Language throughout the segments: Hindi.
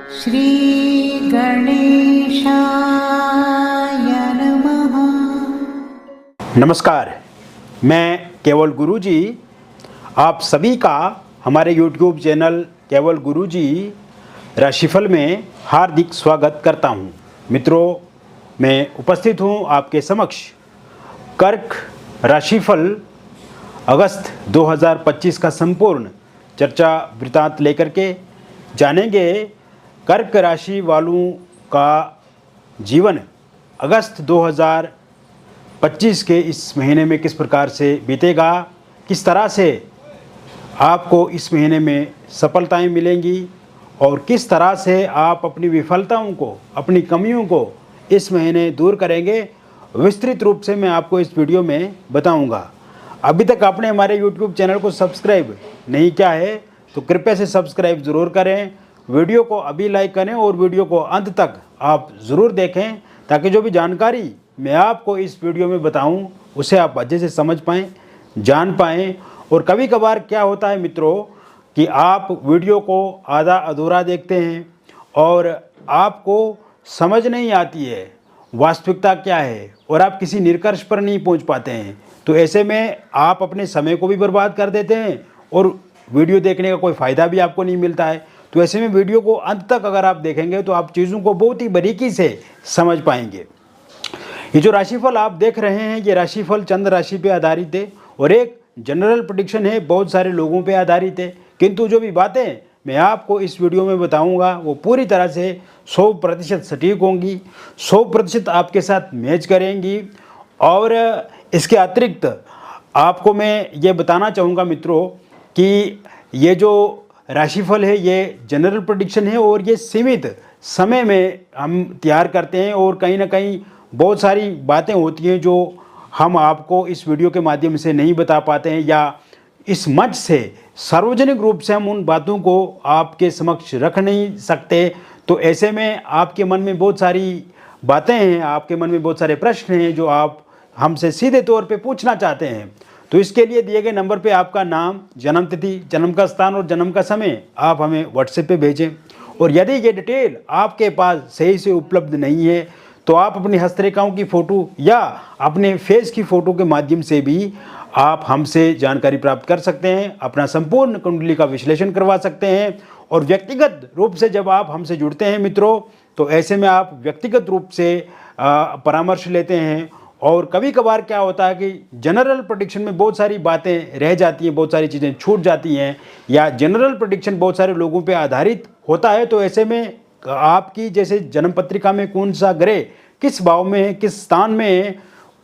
श्री गणेशाय नमः। नमस्कार, मैं केवल गुरुजी आप सभी का हमारे YouTube चैनल केवल गुरुजी राशिफल में हार्दिक स्वागत करता हूं। मित्रों, मैं उपस्थित हूं आपके समक्ष कर्क राशिफल अगस्त 2025 का संपूर्ण चर्चा वृत्तांत लेकर के जानेंगे कर्क राशि वालों का जीवन अगस्त 2025 के इस महीने में किस प्रकार से बीतेगा, किस तरह से आपको इस महीने में सफलताएं मिलेंगी और किस तरह से आप अपनी विफलताओं को, अपनी कमियों को इस महीने दूर करेंगे। विस्तृत रूप से मैं आपको इस वीडियो में बताऊंगा। अभी तक आपने हमारे YouTube चैनल को सब्सक्राइब नहीं किया है तो कृपया से सब्सक्राइब ज़रूर करें, वीडियो को अभी लाइक करें और वीडियो को अंत तक आप ज़रूर देखें ताकि जो भी जानकारी मैं आपको इस वीडियो में बताऊं उसे आप अच्छे से समझ पाएँ, जान पाएँ। और कभी कभार क्या होता है मित्रों कि आप वीडियो को आधा अधूरा देखते हैं और आपको समझ नहीं आती है वास्तविकता क्या है और आप किसी निष्कर्ष पर नहीं पहुंच पाते हैं। तो ऐसे में आप अपने समय को भी बर्बाद कर देते हैं और वीडियो देखने का कोई फ़ायदा भी आपको नहीं मिलता है। तो ऐसे में वीडियो को अंत तक अगर आप देखेंगे तो आप चीज़ों को बहुत ही बारीकी से समझ पाएंगे। ये जो राशिफल आप देख रहे हैं ये राशिफल चंद्र राशि पे आधारित है और एक जनरल प्रेडिक्शन है, बहुत सारे लोगों पे आधारित है। किंतु जो भी बातें मैं आपको इस वीडियो में बताऊंगा वो पूरी तरह से 100% सटीक होंगी, 100% आपके साथ मैच करेंगी। और इसके अतिरिक्त आपको मैं ये बताना चाहूँगा मित्रों कि ये जो राशिफल है ये जनरल प्रेडिक्शन है और ये सीमित समय में हम तैयार करते हैं और कहीं ना कहीं बहुत सारी बातें होती हैं जो हम आपको इस वीडियो के माध्यम से नहीं बता पाते हैं या इस मंच से सार्वजनिक रूप से हम उन बातों को आपके समक्ष रख नहीं सकते। तो ऐसे में आपके मन में बहुत सारी बातें हैं, आपके मन में बहुत सारे प्रश्न हैं जो आप हमसे सीधे तौर पे पूछना चाहते हैं। तो इसके लिए दिए गए नंबर पे आपका नाम, जन्म तिथि, जन्म का स्थान और जन्म का समय आप हमें व्हाट्सएप पे भेजें। और यदि ये डिटेल आपके पास सही से उपलब्ध नहीं है तो आप अपनी हस्तरेखाओं की फ़ोटो या अपने फेस की फ़ोटो के माध्यम से भी आप हमसे जानकारी प्राप्त कर सकते हैं, अपना संपूर्ण कुंडली का विश्लेषण करवा सकते हैं। और व्यक्तिगत रूप से जब आप हमसे जुड़ते हैं मित्रों तो ऐसे में आप व्यक्तिगत रूप से परामर्श लेते हैं। और कभी कभार क्या होता है कि जनरल प्रेडिक्शन में बहुत सारी बातें रह जाती हैं, बहुत सारी चीज़ें छूट जाती हैं या जनरल प्रेडिक्शन बहुत सारे लोगों पे आधारित होता है। तो ऐसे में आपकी जैसे जन्म पत्रिका में कौन सा ग्रह किस भाव में है, किस स्थान में है,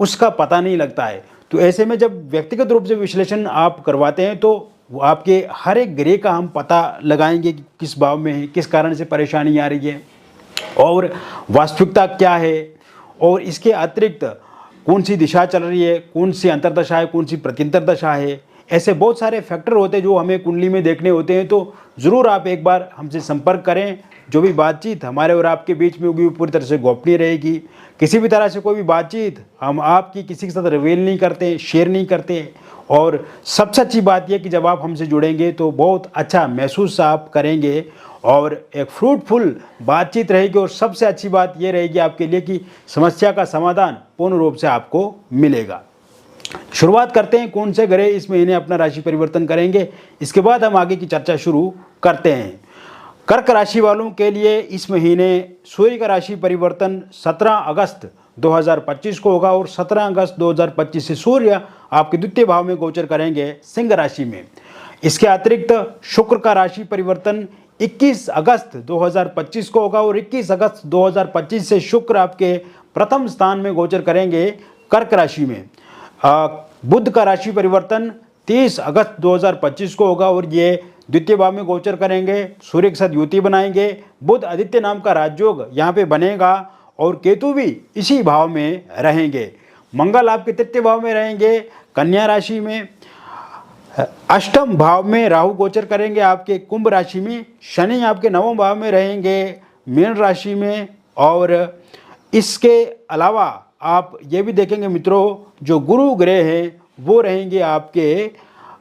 उसका पता नहीं लगता है। तो ऐसे में जब व्यक्तिगत रूप से विश्लेषण आप करवाते हैं तो आपके हर एक ग्रह का हम पता लगाएंगे कि किस भाव में है, किस कारण से परेशानी आ रही है और वास्तविकता क्या है और इसके अतिरिक्त कौन सी दिशा चल रही है, कौन सी अंतर्दशा है, कौन सी प्रत्यंतर दशा है। ऐसे बहुत सारे फैक्टर होते हैं जो हमें कुंडली में देखने होते हैं। तो ज़रूर आप एक बार हमसे संपर्क करें। जो भी बातचीत हमारे और आपके बीच में होगी वो पूरी तरह से गोपनीय रहेगी। किसी भी तरह से कोई भी बातचीत हम आपकी किसी के साथ रिवील नहीं करते, शेयर नहीं करते। और सबसे अच्छी बात यह कि जब आप हमसे जुड़ेंगे तो बहुत अच्छा महसूस आप करेंगे और एक फ्रूटफुल बातचीत रहेगी। और सबसे अच्छी बात यह रहेगी आपके लिए कि समस्या का समाधान पूर्ण रूप से आपको मिलेगा। शुरुआत करते हैं कौन से ग्रह इस महीने अपना राशि परिवर्तन करेंगे, इसके बाद हम आगे की चर्चा शुरू करते हैं। कर्क राशि वालों के लिए इस महीने सूर्य का राशि परिवर्तन 17 अगस्त 2025 को होगा और 17 अगस्त 2025 से सूर्य आपके द्वितीय भाव में गोचर करेंगे सिंह राशि में। इसके अतिरिक्त शुक्र का राशि परिवर्तन 21 अगस्त 2025 को होगा और 21 अगस्त 2025 से शुक्र आपके प्रथम स्थान में गोचर करेंगे कर्क राशि में। बुध का राशि परिवर्तन 30 अगस्त 2025 को होगा और ये द्वितीय भाव में गोचर करेंगे, सूर्य के साथ युति बनाएंगे। बुध आदित्य नाम का राजयोग यहाँ पे बनेगा और केतु भी इसी भाव में रहेंगे। मंगल आपके तृतीय भाव में रहेंगे कन्या राशि में। अष्टम भाव में राहु गोचर करेंगे आपके कुंभ राशि में। शनि आपके नवम भाव में रहेंगे मीन राशि में। और इसके अलावा आप ये भी देखेंगे मित्रों जो गुरु ग्रह हैं वो रहेंगे आपके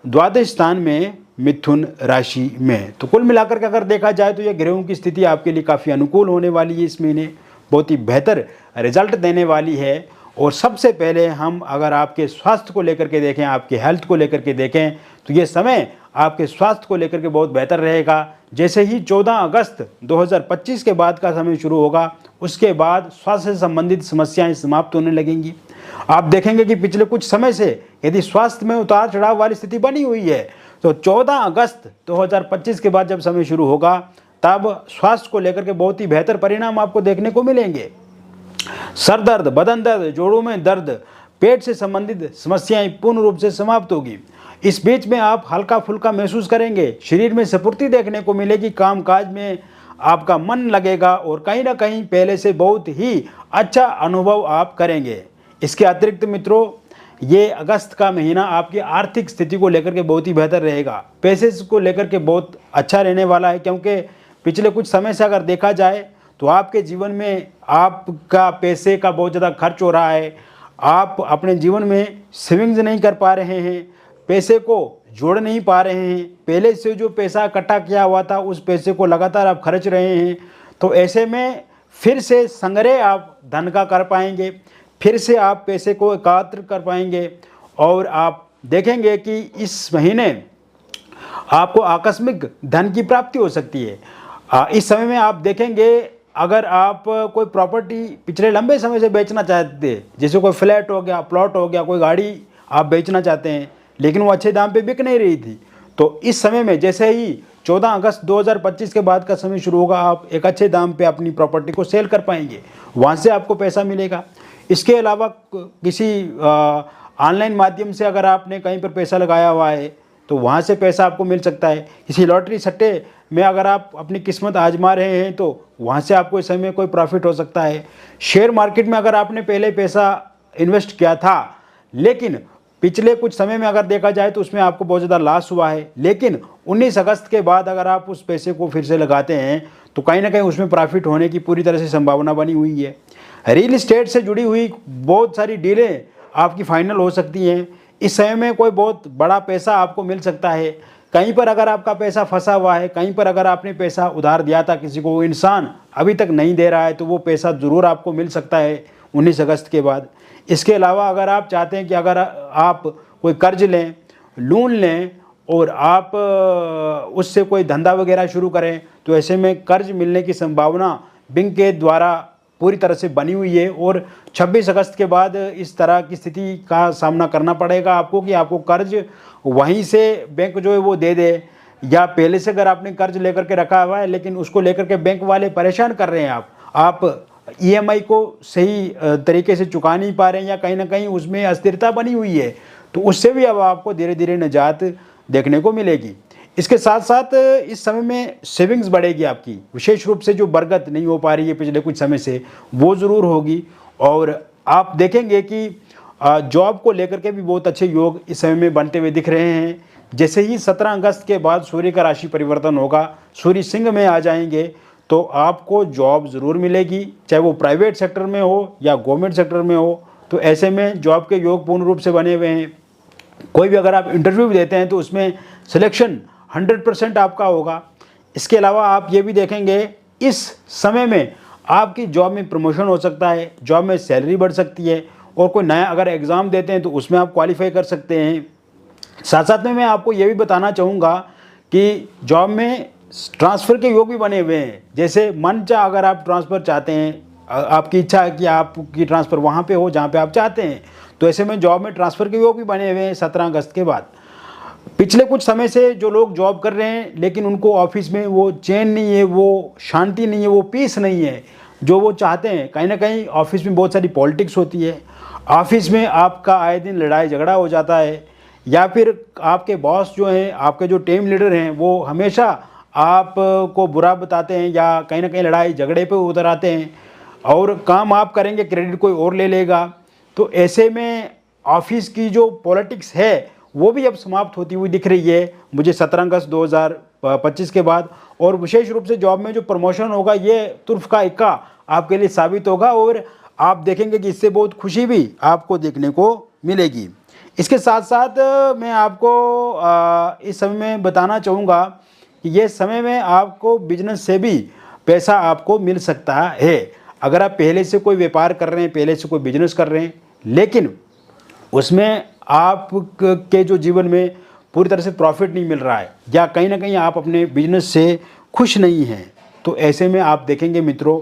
द्वादश स्थान में मिथुन राशि में। तो कुल मिलाकर के अगर देखा जाए तो ये ग्रहों की स्थिति आपके लिए काफ़ी अनुकूल होने वाली है, इस महीने बहुत ही बेहतर रिजल्ट देने वाली है। और सबसे पहले हम अगर आपके स्वास्थ्य को लेकर के देखें, आपके हेल्थ को लेकर के देखें, तो ये समय आपके स्वास्थ्य को लेकर के बहुत बेहतर रहेगा। जैसे ही 14 अगस्त 2025 के बाद का समय शुरू होगा, उसके बाद स्वास्थ्य से संबंधित समस्याएं समाप्त होने लगेंगी। आप देखेंगे कि पिछले कुछ समय से यदि स्वास्थ्य में उतार चढ़ाव वाली स्थिति बनी हुई है, तो 14 अगस्त 2025 के बाद जब समय शुरू होगा, तब स्वास्थ्य को लेकर के बहुत ही बेहतर परिणाम आपको देखने को मिलेंगे। सर दर्द, बदन दर्द, जोड़ों में दर्द, पेट से संबंधित समस्याएं पूर्ण रूप से समाप्त होगी। इस बीच में आप हल्का फुल्का महसूस करेंगे, शरीर में स्फूर्ति देखने को मिलेगी, कामकाज में आपका मन लगेगा और कहीं ना कहीं पहले से बहुत ही अच्छा अनुभव आप करेंगे। इसके अतिरिक्त मित्रों, ये अगस्त का महीना आपकी आर्थिक स्थिति को लेकर के बहुत ही बेहतर रहेगा। पैसे को लेकर के बहुत अच्छा रहने वाला है, क्योंकि पिछले कुछ समय से अगर देखा जाए तो आपके जीवन में आपका पैसे का बहुत ज़्यादा खर्च हो रहा है। आप अपने जीवन में सेविंग्स नहीं कर पा रहे हैं, पैसे को जोड़ नहीं पा रहे हैं। पहले से जो पैसा इकट्ठा किया हुआ था उस पैसे को लगातार आप खर्च रहे हैं। तो ऐसे में फिर से संग्रह आप धन का कर पाएंगे, फिर से आप पैसे को एकत्र कर पाएंगे और आप देखेंगे कि इस महीने आपको आकस्मिक धन की प्राप्ति हो सकती है। इस समय में आप देखेंगे, अगर आप कोई प्रॉपर्टी पिछले लंबे समय से बेचना चाहते थे, जैसे कोई फ्लैट हो गया, प्लॉट हो गया, कोई गाड़ी आप बेचना चाहते हैं, लेकिन वो अच्छे दाम पे बिक नहीं रही थी, तो इस समय में जैसे ही 14 अगस्त 2025 के बाद का समय शुरू होगा, आप एक अच्छे दाम पे अपनी प्रॉपर्टी को सेल कर पाएंगे, वहाँ से आपको पैसा मिलेगा। इसके अलावा किसी ऑनलाइन माध्यम से अगर आपने कहीं पर पैसा लगाया हुआ है तो वहाँ से पैसा आपको मिल सकता है। किसी लॉटरी सट्टे में अगर आप अपनी किस्मत आजमा रहे हैं तो वहाँ से आपको इस समय कोई प्रॉफिट हो सकता है। शेयर मार्केट में अगर आपने पहले पैसा इन्वेस्ट किया था, लेकिन पिछले कुछ समय में अगर देखा जाए तो उसमें आपको बहुत ज़्यादा लॉस हुआ है, लेकिन 19 अगस्त के बाद अगर आप उस पैसे को फिर से लगाते हैं तो कहीं ना कहीं उसमें प्रॉफिट होने की पूरी तरह से संभावना बनी हुई है। रियल इस्टेट से जुड़ी हुई बहुत सारी डीलें आपकी फाइनल हो सकती हैं। इस समय में कोई बहुत बड़ा पैसा आपको मिल सकता है। कहीं पर अगर आपका पैसा फंसा हुआ है, कहीं पर अगर आपने पैसा उधार दिया था किसी को, वो इंसान अभी तक नहीं दे रहा है, तो वो पैसा ज़रूर आपको मिल सकता है 19 अगस्त के बाद। इसके अलावा अगर आप चाहते हैं कि अगर आप कोई कर्ज लें, लोन लें और आप उससे कोई धंधा वगैरह शुरू करें, तो ऐसे में कर्ज मिलने की संभावना बैंक के द्वारा पूरी तरह से बनी हुई है। और 26 अगस्त के बाद इस तरह की स्थिति का सामना करना पड़ेगा आपको कि आपको कर्ज वहीं से बैंक जो है वो दे दे, या पहले से अगर आपने कर्ज लेकर के रखा हुआ है लेकिन उसको लेकर के बैंक वाले परेशान कर रहे हैं, आप ईएमआई को सही तरीके से चुका नहीं पा रहे हैं, या कहीं ना कहीं उसमें अस्थिरता बनी हुई है, तो उससे भी अब आपको धीरे धीरे निजात देखने को मिलेगी। इसके साथ साथ इस समय में सेविंग्स बढ़ेगी आपकी, विशेष रूप से जो बरकत नहीं हो पा रही है पिछले कुछ समय से, वो ज़रूर होगी। और आप देखेंगे कि जॉब को लेकर के भी बहुत अच्छे योग इस समय में बनते हुए दिख रहे हैं। जैसे ही 17 अगस्त के बाद सूर्य का राशि परिवर्तन होगा, सूर्य सिंह में आ जाएंगे, तो आपको जॉब ज़रूर मिलेगी, चाहे वो प्राइवेट सेक्टर में हो या गवर्नमेंट सेक्टर में हो। तो ऐसे में जॉब के योग पूर्ण रूप से बने हुए हैं। कोई भी अगर आप इंटरव्यू भी देते हैं तो उसमें सिलेक्शन 100% आपका होगा। इसके अलावा आप ये भी देखेंगे, इस समय में आपकी जॉब में प्रमोशन हो सकता है, जॉब में सैलरी बढ़ सकती है, और कोई नया अगर एग्ज़ाम देते हैं तो उसमें आप क्वालिफाई कर सकते हैं। साथ साथ में मैं आपको ये भी बताना चाहूँगा कि जॉब में ट्रांसफ़र के योग भी बने हुए हैं। जैसे मन चाह अगर आप ट्रांसफ़र चाहते हैं, आपकी इच्छा है कि आपकी ट्रांसफ़र वहाँ पे हो जहाँ पे आप चाहते हैं, तो ऐसे में जॉब में ट्रांसफ़र के योग भी बने हुए हैं 17 अगस्त के बाद। पिछले कुछ समय से जो लोग जॉब कर रहे हैं लेकिन उनको ऑफिस में वो चैन नहीं है, वो शांति नहीं है, वो पीस नहीं है जो वो चाहते हैं, कहीं ना कहीं ऑफिस में बहुत सारी पॉलिटिक्स होती है, ऑफिस में आपका आए दिन लड़ाई झगड़ा हो जाता है, या फिर आपके बॉस जो हैं, आपके जो टीम लीडर हैं, वो हमेशा आपको बुरा बताते हैं या कहीं ना कहीं लड़ाई झगड़े पे उतर आते हैं, और काम आप करेंगे क्रेडिट कोई और ले लेगा। तो ऐसे में ऑफिस की जो पॉलिटिक्स है वो भी अब समाप्त होती हुई दिख रही है मुझे 17 अगस्त 2025 के बाद। और विशेष रूप से जॉब में जो प्रमोशन होगा, ये तुर्फ का इक्का आपके लिए साबित होगा, और आप देखेंगे कि इससे बहुत खुशी भी आपको देखने को मिलेगी। इसके साथ साथ मैं आपको इस समय में बताना चाहूँगा कि ये समय में आपको बिजनेस से भी पैसा आपको मिल सकता है। अगर आप पहले से कोई व्यापार कर रहे हैं, पहले से कोई बिजनेस कर रहे हैं, लेकिन उसमें आप के जो जीवन में पूरी तरह से प्रॉफिट नहीं मिल रहा है, या कहीं ना कहीं आप अपने बिजनेस से खुश नहीं हैं, तो ऐसे में आप देखेंगे मित्रों,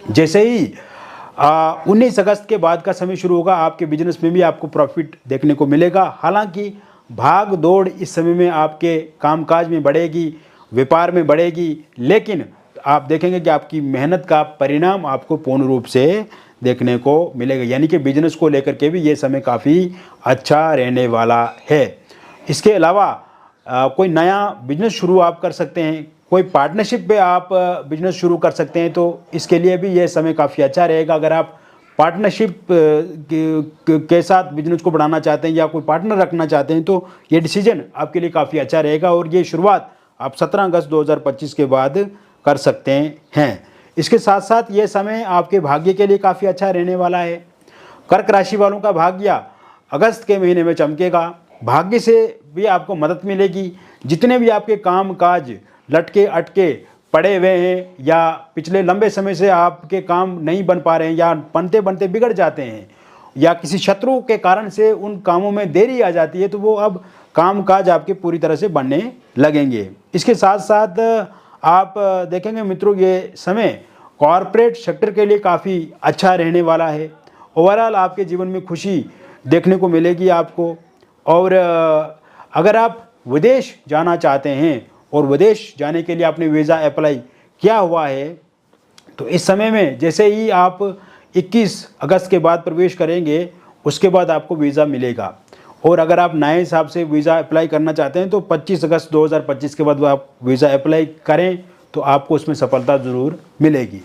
जैसे ही 19 अगस्त के बाद का समय शुरू होगा, आपके बिजनेस में भी आपको प्रॉफिट देखने को मिलेगा। हालांकि भाग दौड़ इस समय में आपके कामकाज में बढ़ेगी, व्यापार में बढ़ेगी, लेकिन आप देखेंगे कि आपकी मेहनत का परिणाम आपको पूर्ण रूप से देखने को मिलेगा। यानी कि बिजनेस को लेकर के भी ये समय काफ़ी अच्छा रहने वाला है। इसके अलावा कोई नया बिजनेस शुरू आप कर सकते हैं, कोई पार्टनरशिप पे आप बिजनेस शुरू कर सकते हैं, तो इसके लिए भी ये समय काफ़ी अच्छा रहेगा। अगर आप पार्टनरशिप के साथ बिजनेस को बढ़ाना चाहते हैं या कोई पार्टनर रखना चाहते हैं, तो ये डिसीजन आपके लिए काफ़ी अच्छा रहेगा और ये शुरुआत आप 17 अगस्त 2025 के बाद कर सकते हैं। इसके साथ साथ ये समय आपके भाग्य के लिए काफ़ी अच्छा रहने वाला है। कर्क राशि वालों का भाग्य अगस्त के महीने में चमकेगा। भाग्य से भी आपको मदद मिलेगी। जितने भी आपके काम काज लटके अटके पड़े हुए हैं या पिछले लंबे समय से आपके काम नहीं बन पा रहे हैं या बनते बनते बिगड़ जाते हैं या किसी शत्रु के कारण से उन कामों में देरी आ जाती है, तो वो अब काम काज आपके पूरी तरह से बनने लगेंगे। इसके साथ साथ आप देखेंगे मित्रों, ये समय कॉरपोरेट सेक्टर के लिए काफ़ी अच्छा रहने वाला है। ओवरऑल आपके जीवन में खुशी देखने को मिलेगी आपको। और अगर आप विदेश जाना चाहते हैं और विदेश जाने के लिए आपने वीज़ा अप्लाई किया हुआ है, तो इस समय में जैसे ही आप 21 अगस्त के बाद प्रवेश करेंगे, उसके बाद आपको वीज़ा मिलेगा। और अगर आप नए हिसाब से वीज़ा अप्लाई करना चाहते हैं तो 25 अगस्त 2025 के बाद आप वीज़ा अप्लाई करें तो आपको उसमें सफलता ज़रूर मिलेगी।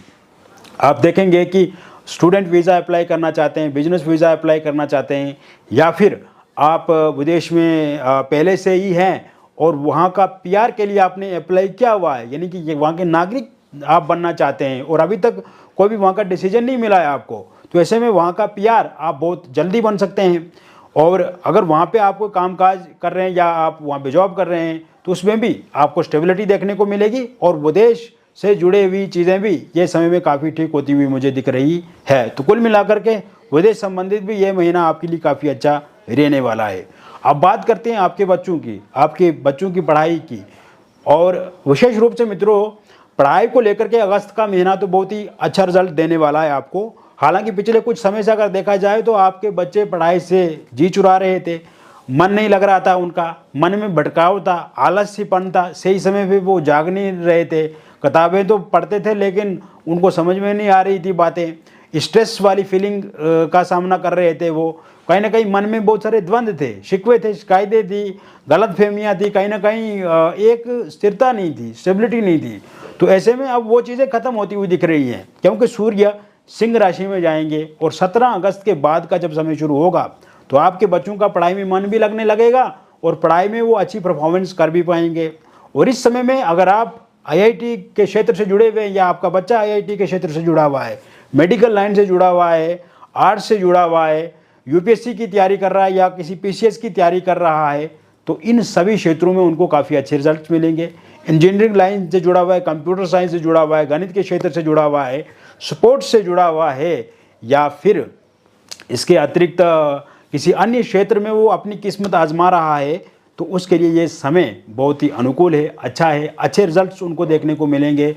आप देखेंगे कि स्टूडेंट वीज़ा अप्लाई करना चाहते हैं, बिजनेस वीज़ा अप्लाई करना चाहते हैं, या फिर आप विदेश में पहले से ही हैं और वहाँ का पीआर के लिए आपने अप्लाई किया हुआ है, यानी कि वहाँ के नागरिक आप बनना चाहते हैं और अभी तक कोई भी वहाँ का डिसीजन नहीं मिला है आपको, तो ऐसे में वहाँ का पीआर आप बहुत जल्दी बन सकते हैं। और अगर वहाँ पे आप कोई कामकाज कर रहे हैं या आप वहाँ पे जॉब कर रहे हैं, तो उसमें भी आपको स्टेबिलिटी देखने को मिलेगी और विदेश से जुड़े हुई चीज़ें भी ये समय में काफ़ी ठीक होती हुई मुझे दिख रही है। तो कुल मिलाकर के विदेश संबंधित भी ये महीना आपके लिए काफ़ी अच्छा रहने वाला है। अब बात करते हैं आपके बच्चों की पढ़ाई की, और विशेष रूप से मित्रों पढ़ाई को लेकर के अगस्त का महीना तो बहुत ही अच्छा रिजल्ट देने वाला है आपको। हालांकि पिछले कुछ समय से अगर देखा जाए तो आपके बच्चे पढ़ाई से जी चुरा रहे थे, मन नहीं लग रहा था, उनका मन में भटकाव था, आलस्यपन था, सही समय पे वो जाग नहीं रहे थे, किताबें तो पढ़ते थे लेकिन उनको समझ में नहीं आ रही थी बातें, स्ट्रेस वाली फीलिंग का सामना कर रहे थे। वो कहीं ना कहीं मन में बहुत सारे द्वंद्व थे, शिकवे थे, शिकायतें थी, गलतफहमियां थी, कहीं ना कहीं एक स्थिरता नहीं थी, स्टेबिलिटी नहीं थी। तो ऐसे में अब वो चीज़ें खत्म होती हुई दिख रही हैं, क्योंकि सूर्य सिंह राशि में जाएंगे और 17 अगस्त के बाद का जब समय शुरू होगा तो आपके बच्चों का पढ़ाई में मन भी लगने लगेगा और पढ़ाई में वो अच्छी परफॉर्मेंस कर भी पाएंगे। और इस समय में अगर आप आईआईटी के क्षेत्र से जुड़े हुए हैं या आपका बच्चा आईआईटी के क्षेत्र से जुड़ा हुआ है, मेडिकल लाइन से जुड़ा हुआ है, आर्ट्स से जुड़ा हुआ है, यूपीएससी की तैयारी कर रहा है या किसी पीसीएस की तैयारी कर रहा है, तो इन सभी क्षेत्रों में उनको काफ़ी अच्छे रिजल्ट मिलेंगे। इंजीनियरिंग लाइन से जुड़ा हुआ है, कंप्यूटर साइंस से जुड़ा हुआ है, गणित के क्षेत्र से जुड़ा हुआ है, स्पोर्ट्स से जुड़ा हुआ है, या फिर इसके अतिरिक्त किसी अन्य क्षेत्र में वो अपनी किस्मत आजमा रहा है, तो उसके लिए ये समय बहुत ही अनुकूल है, अच्छा है, अच्छे रिजल्ट्स उनको देखने को मिलेंगे।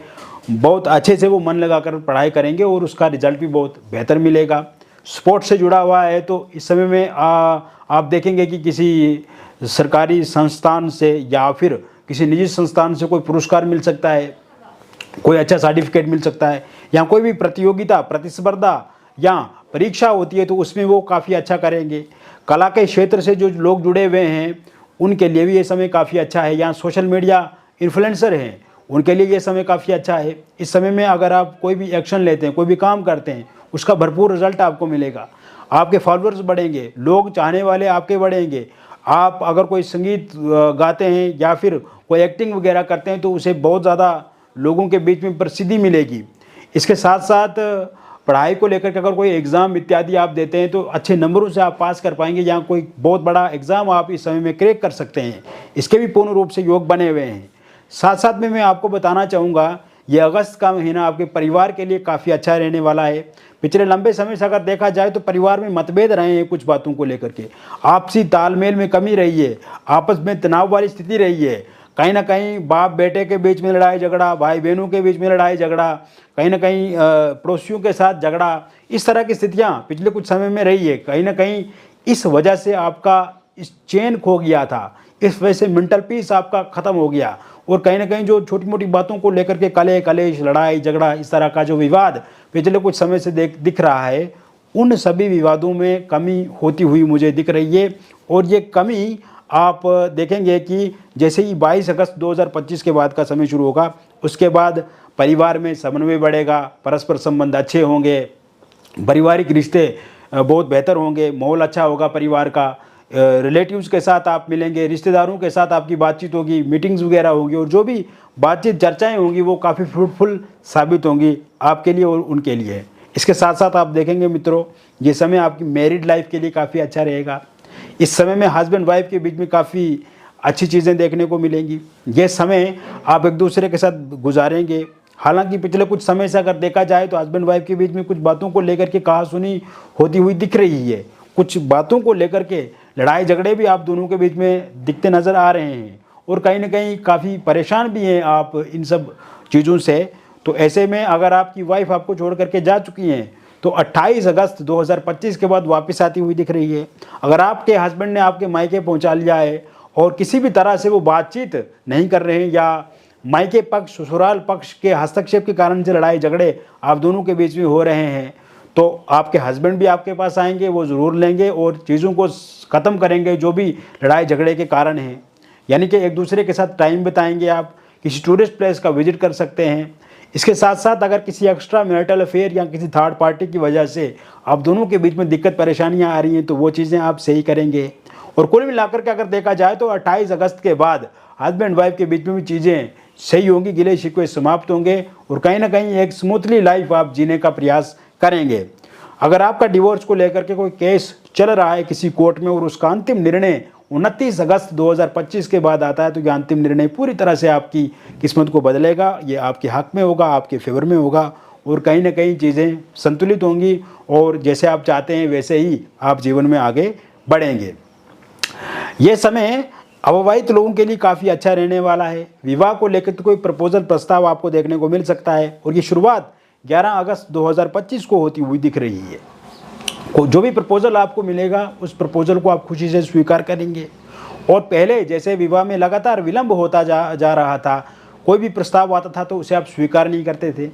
बहुत अच्छे से वो मन लगाकर पढ़ाई करेंगे और उसका रिजल्ट भी बहुत बेहतर मिलेगा। स्पोर्ट्स से जुड़ा हुआ है तो इस समय में आप देखेंगे कि किसी सरकारी संस्थान से या फिर किसी निजी संस्थान से कोई पुरस्कार मिल सकता है, कोई अच्छा सर्टिफिकेट मिल सकता है, या कोई भी प्रतियोगिता, प्रतिस्पर्धा या परीक्षा होती है तो उसमें वो काफ़ी अच्छा करेंगे। कला के क्षेत्र से जो लोग जुड़े हुए हैं उनके लिए भी ये समय काफ़ी अच्छा है, या सोशल मीडिया इन्फ्लुएंसर हैं उनके लिए ये समय काफ़ी अच्छा है। इस समय में अगर आप कोई भी एक्शन लेते हैं, कोई भी काम करते हैं, उसका भरपूर रिजल्ट आपको मिलेगा। आपके फॉलोअर्स बढ़ेंगे, लोग चाहने वाले आपके बढ़ेंगे। आप अगर कोई संगीत गाते हैं या फिर कोई एक्टिंग वगैरह करते हैं तो उसे बहुत ज़्यादा लोगों के बीच में प्रसिद्धि मिलेगी। इसके साथ साथ पढ़ाई को लेकर के अगर कोई एग्ज़ाम इत्यादि आप देते हैं तो अच्छे नंबरों से आप पास कर पाएंगे, या कोई बहुत बड़ा एग्ज़ाम आप इस समय में क्रैक कर सकते हैं, इसके भी पूर्ण रूप से योग बने हुए हैं। साथ साथ में मैं आपको बताना चाहूँगा, ये अगस्त का महीना आपके परिवार के लिए काफ़ी अच्छा रहने वाला है। पिछले लंबे समय से अगर देखा जाए तो परिवार में मतभेद रहे हैं कुछ बातों को लेकर के, आपसी तालमेल में कमी रही है, आपस में तनाव वाली स्थिति रही है, कहीं ना कहीं बाप बेटे के बीच में लड़ाई झगड़ा, भाई बहनों के बीच में लड़ाई झगड़ा, कहीं ना कहीं पड़ोसियों के साथ झगड़ा, इस तरह की स्थितियाँ पिछले कुछ समय में रही है। कहीं ना कहीं इस वजह से आपका इस चैन खो गया था, इस वजह से मेंटल पीस आपका ख़त्म हो गया, और कहीं ना कहीं जो छोटी मोटी बातों को लेकर के कलह कलेश लड़ाई झगड़ा इस तरह का जो विवाद पिछले कुछ समय से दिख रहा है, उन सभी विवादों में कमी होती हुई मुझे दिख रही है। और ये कमी आप देखेंगे कि जैसे ही 22 अगस्त 2025 के बाद का समय शुरू होगा, उसके बाद परिवार में समन्वय बढ़ेगा, परस्पर संबंध अच्छे होंगे, पारिवारिक रिश्ते बहुत बेहतर होंगे, माहौल अच्छा होगा परिवार का, रिलेटिव्स के साथ आप मिलेंगे, रिश्तेदारों के साथ आपकी बातचीत होगी, मीटिंग्स वगैरह होगी, और जो भी बातचीत चर्चाएं होंगी वो काफ़ी फ्रूटफुल साबित होंगी आपके लिए और उनके लिए। इसके साथ साथ आप देखेंगे मित्रों, ये समय आपकी मैरिड लाइफ के लिए काफ़ी अच्छा रहेगा। इस समय में हस्बैंड वाइफ के बीच में काफ़ी अच्छी चीज़ें देखने को मिलेंगी। ये समय आप एक दूसरे के साथ गुजारेंगे। हालांकि पिछले कुछ समय से अगर देखा जाए तो हस्बैंड वाइफ के बीच में कुछ बातों को लेकर के कहासुनी होती हुई दिख रही है, कुछ बातों को लेकर के लड़ाई झगड़े भी आप दोनों के बीच में दिखते नज़र आ रहे हैं, और कहीं ना कहीं काफ़ी परेशान भी हैं आप इन सब चीज़ों से। तो ऐसे में अगर आपकी वाइफ आपको छोड़ करके जा चुकी हैं तो 28 अगस्त 2025 के बाद वापस आती हुई दिख रही है। अगर आपके हस्बैंड ने आपके मायके पहुंचा लिया है और किसी भी तरह से वो बातचीत नहीं कर रहे हैं, या मायके पक्ष ससुराल पक्ष के हस्तक्षेप के कारण से लड़ाई झगड़े आप दोनों के बीच में हो रहे हैं, तो आपके हस्बैंड भी आपके पास आएंगे, वो ज़रूर लेंगे और चीज़ों को ख़त्म करेंगे जो भी लड़ाई झगड़े के कारण हैं। यानी कि एक दूसरे के साथ टाइम बिताएंगे, आप किसी टूरिस्ट प्लेस का विजिट कर सकते हैं। इसके साथ साथ अगर किसी एक्स्ट्रा मैरिटल अफेयर या किसी थर्ड पार्टी की वजह से आप दोनों के बीच में दिक्कत परेशानियां आ रही हैं तो वो चीज़ें आप सही करेंगे। और कुल मिलाकर के अगर देखा जाए तो 28 अगस्त के बाद हस्बैंड वाइफ के बीच में भी चीज़ें सही होंगी, गिले शिकवे समाप्त होंगे, और कहीं ना कहीं एक स्मूथली लाइफ आप जीने का प्रयास करेंगे। अगर आपका डिवोर्स को लेकर के कोई केस चल रहा है किसी कोर्ट में और उसका अंतिम निर्णय 29 अगस्त 2025 के बाद आता है, तो यह अंतिम निर्णय पूरी तरह से आपकी किस्मत को बदलेगा। ये आपके हक में होगा, आपके फेवर में होगा, और कहीं ना कहीं चीज़ें संतुलित होंगी, और जैसे आप चाहते हैं वैसे ही आप जीवन में आगे बढ़ेंगे। ये समय अविवाहित लोगों के लिए काफ़ी अच्छा रहने वाला है। विवाह को लेकर तो कोई प्रपोजल प्रस्ताव आपको देखने को मिल सकता है, और ये शुरुआत 11 अगस्त 2025 को होती हुई दिख रही है। जो भी प्रपोजल आपको मिलेगा उस प्रपोजल को आप खुशी से स्वीकार करेंगे। और पहले जैसे विवाह में लगातार विलंब होता जा रहा था, कोई भी प्रस्ताव आता था तो उसे आप स्वीकार नहीं करते थे,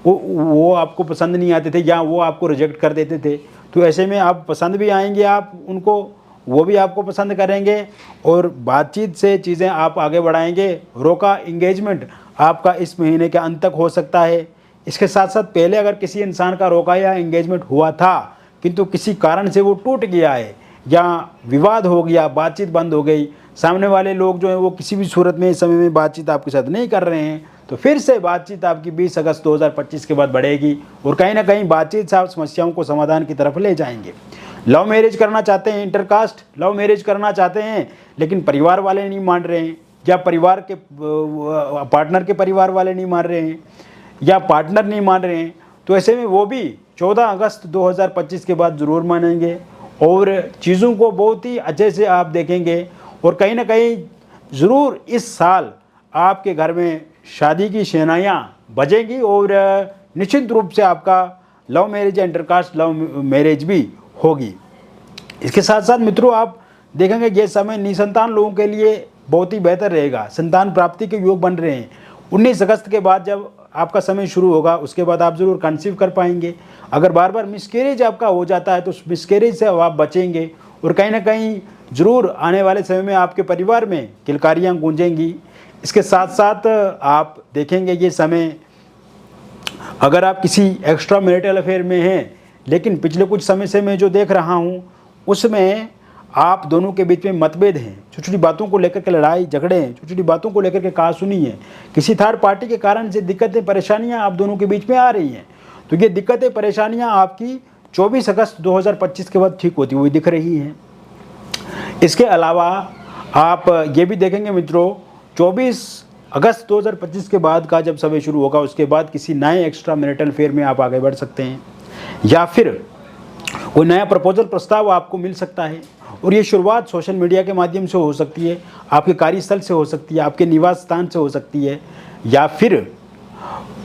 वो आपको पसंद नहीं आते थे, या वो आपको रिजेक्ट कर देते थे। तो ऐसे में आप पसंद भी आएंगे, आप उनको, वो भी आपको पसंद करेंगे, और बातचीत से चीज़ें आप आगे बढ़ाएंगे। रोका इंगेजमेंट आपका इस महीने के अंत तक हो सकता है। इसके साथ साथ पहले अगर किसी इंसान का रोका या एंगेजमेंट हुआ था किंतु किसी कारण से वो टूट गया है, या विवाद हो गया, बातचीत बंद हो गई, सामने वाले लोग जो हैं वो किसी भी सूरत में इस समय में बातचीत आपके साथ नहीं कर रहे हैं, तो फिर से बातचीत आपकी 20 अगस्त 2025 के बाद बढ़ेगी, और कहीं ना कहीं बातचीत से आप समस्याओं को समाधान की तरफ ले जाएंगे। लव मैरिज करना चाहते हैं, इंटरकास्ट लव मैरिज करना चाहते हैं, लेकिन परिवार वाले नहीं मान रहे हैं, या परिवार के पार्टनर के परिवार वाले नहीं मान रहे हैं, या पार्टनर नहीं मान रहे हैं, तो ऐसे में वो भी 14 अगस्त 2025 के बाद ज़रूर मानेंगे, और चीज़ों को बहुत ही अच्छे से आप देखेंगे। और कहीं ना कहीं ज़रूर इस साल आपके घर में शादी की शहनाइयाँ बजेंगी, और निश्चित रूप से आपका लव मैरिज या इंटरकास्ट लव मैरिज भी होगी। इसके साथ साथ मित्रों आप देखेंगे ये समय निसंतान लोगों के लिए बहुत ही बेहतर रहेगा, संतान प्राप्ति के योग बन रहे हैं। 19 अगस्त के बाद जब आपका समय शुरू होगा उसके बाद आप ज़रूर कंसीव कर पाएंगे। अगर बार बार मिसकैरेज आपका हो जाता है तो उस मिसकैरेज से आप बचेंगे, और कहीं ना कहीं ज़रूर आने वाले समय में आपके परिवार में किलकारियाँ गूंजेंगी। इसके साथ साथ आप देखेंगे ये समय, अगर आप किसी एक्स्ट्रा मैरिटल अफेयर में हैं, लेकिन पिछले कुछ समय से मैं जो देख रहा हूँ उसमें आप दोनों के बीच में मतभेद हैं, छोटी छोटी बातों को लेकर के लड़ाई झगड़े हैं, छोटी छोटी बातों को लेकर के कहासुनी है, किसी थर्ड पार्टी के कारण से दिक्कतें परेशानियां आप दोनों के बीच में आ रही हैं। तो ये दिक्कतें परेशानियां आपकी 24 अगस्त 2025 के बाद ठीक होती हुई दिख रही हैं। इसके अलावा आप ये भी देखेंगे मित्रों, 24 अगस्त 2025 के बाद का जब समय शुरू होगा उसके बाद किसी नए एक्स्ट्रा मैरिटल अफेयर में आप आगे बढ़ सकते हैं, या फिर कोई नया प्रपोजल प्रस्ताव आपको मिल सकता है। और ये शुरुआत सोशल मीडिया के माध्यम से हो सकती है, आपके कार्यस्थल से हो सकती है, आपके निवास स्थान से हो सकती है, या फिर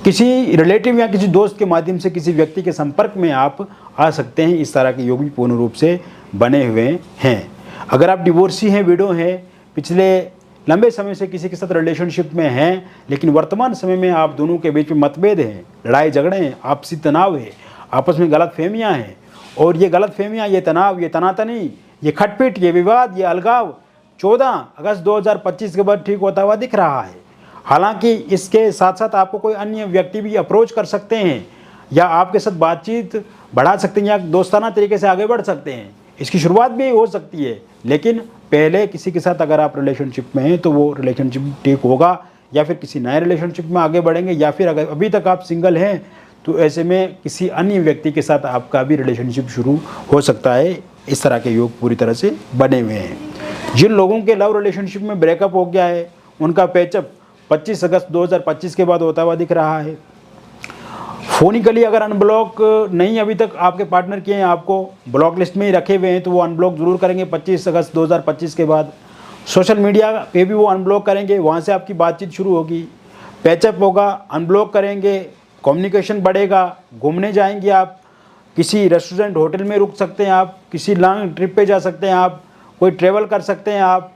किसी रिलेटिव या किसी दोस्त के माध्यम से किसी व्यक्ति के संपर्क में आप आ सकते हैं। इस तरह के योग भी पूर्ण रूप से बने हुए हैं। अगर आप डिवोर्सी हैं, विडो हैं, पिछले लंबे समय से किसी के साथ रिलेशनशिप में हैं, लेकिन वर्तमान समय में आप दोनों के बीच में मतभेद हैं, लड़ाई झगड़े हैं, आपसी तनाव है, आपस में गलतफहमियां हैं, और ये गलतफहमियां, ये तनाव, ये तनातनी, ये खटपट, ये विवाद, ये अलगाव 14 अगस्त 2025 के बाद ठीक होता हुआ दिख रहा है। हालांकि इसके साथ साथ आपको कोई अन्य व्यक्ति भी अप्रोच कर सकते हैं, या आपके साथ बातचीत बढ़ा सकते हैं, या दोस्ताना तरीके से आगे बढ़ सकते हैं। इसकी शुरुआत भी हो सकती है, लेकिन पहले किसी के साथ अगर आप रिलेशनशिप में हैं तो वो रिलेशनशिप ठीक होगा, या फिर किसी नए रिलेशनशिप में आगे बढ़ेंगे, या फिर अगर अभी तक आप सिंगल हैं तो ऐसे में किसी अन्य व्यक्ति के साथ आपका भी रिलेशनशिप शुरू हो सकता है। इस तरह के योग पूरी तरह से बने हुए हैं। जिन लोगों के लव रिलेशनशिप में ब्रेकअप हो गया है उनका पैचअप 25 अगस्त 2025 के बाद होता हुआ दिख रहा है। फोनिकली अगर अनब्लॉक नहीं अभी तक आपके पार्टनर किए हैं, आपको ब्लॉक लिस्ट में ही रखे हुए हैं, तो वो अनब्लॉक ज़रूर करेंगे 25 अगस्त 2025 के बाद। सोशल मीडिया पे भी वो अनब्लॉक करेंगे, वहाँ से आपकी बातचीत शुरू होगी, पैचअप होगा, अनब्लॉक करेंगे, कम्युनिकेशन बढ़ेगा, घूमने जाएंगे आप, किसी रेस्टोरेंट होटल में रुक सकते हैं आप, किसी लॉन्ग ट्रिप पे जा सकते हैं आप, कोई ट्रैवल कर सकते हैं आप।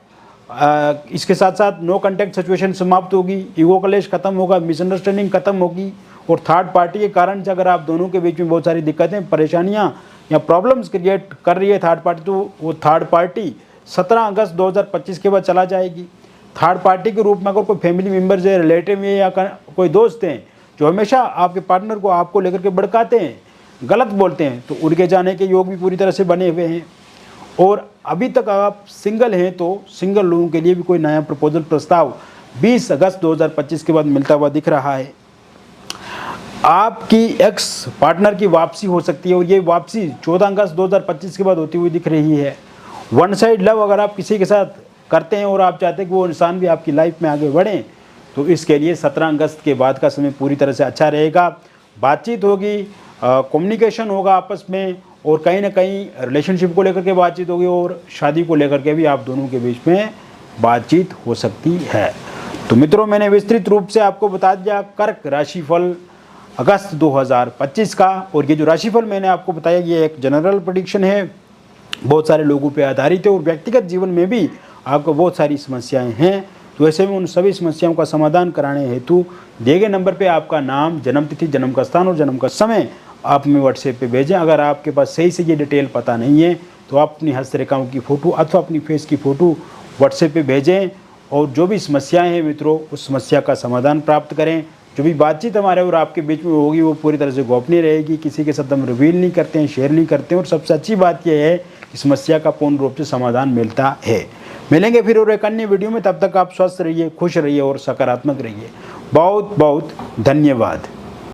इसके साथ साथ नो कॉन्टैक्ट सिचुएशन समाप्त होगी, ईगो क्लेश खत्म होगा, मिसअंडरस्टैंडिंग खत्म होगी, और थर्ड पार्टी के कारण से अगर आप दोनों के बीच में बहुत सारी दिक्कतें, परेशानियां या प्रॉब्लम्स क्रिएट कर रही है थर्ड पार्टी, तो वो थर्ड पार्टी 17 अगस्त 2025 के बाद चला जाएगी। थर्ड पार्टी के रूप में अगर कोई फैमिली मेम्बर्स है, रिलेटिव है, या कोई दोस्त हैं जो हमेशा आपके पार्टनर को आपको लेकर के भड़काते हैं, गलत बोलते हैं, तो उनके जाने के योग भी पूरी तरह से बने हुए हैं। और अभी तक आप सिंगल हैं तो सिंगल लोगों के लिए भी कोई नया प्रपोजल प्रस्ताव 20 अगस्त 2025 के बाद मिलता हुआ दिख रहा है। आपकी एक्स पार्टनर की वापसी हो सकती है, और ये वापसी 14 अगस्त 2025 के बाद होती हुई दिख रही है। वन साइड लव अगर आप किसी के साथ करते हैं और आप चाहते हैं कि वो इंसान भी आपकी लाइफ में आगे बढ़ें, तो इसके लिए 17 अगस्त के बाद का समय पूरी तरह से अच्छा रहेगा। बातचीत होगी, कम्युनिकेशन होगा आपस में, और कहीं ना कहीं रिलेशनशिप को लेकर के बातचीत होगी, और शादी को लेकर के भी आप दोनों के बीच में बातचीत हो सकती है। तो मित्रों, मैंने विस्तृत रूप से आपको बता दिया कर्क राशिफल अगस्त 2025 का। और ये जो राशिफल मैंने आपको बताया ये एक जनरल प्रेडिक्शन है, बहुत सारे लोगों पे आधारित है, और व्यक्तिगत जीवन में भी आपको बहुत सारी समस्याएं हैं। तो ऐसे में उन सभी समस्याओं का समाधान कराने हेतु दिए गए नंबर पे आपका नाम, जन्मतिथि, जन्म का स्थान और जन्म का समय आप हमें व्हाट्सएप पे भेजें। अगर आपके पास सही से ये डिटेल पता नहीं है तो आप अपनी हस्तरेखाओं की फ़ोटो अथवा अपनी फेस की फ़ोटो व्हाट्सएप पे भेजें, और जो भी समस्याएं हैं मित्रों उस समस्या का समाधान प्राप्त करें। जो भी बातचीत हमारे और आपके बीच में होगी वो पूरी तरह से गोपनीय रहेगी, किसी के साथ हम रिवील नहीं करते हैं, शेयर नहीं करते हैं। और सबसे अच्छी बात यह है कि समस्या का पूर्ण रूप से समाधान मिलता है। मिलेंगे फिर और एक अन्य वीडियो में, तब तक आप स्वस्थ रहिए, खुश रहिए और सकारात्मक रहिए। बहुत बहुत धन्यवाद।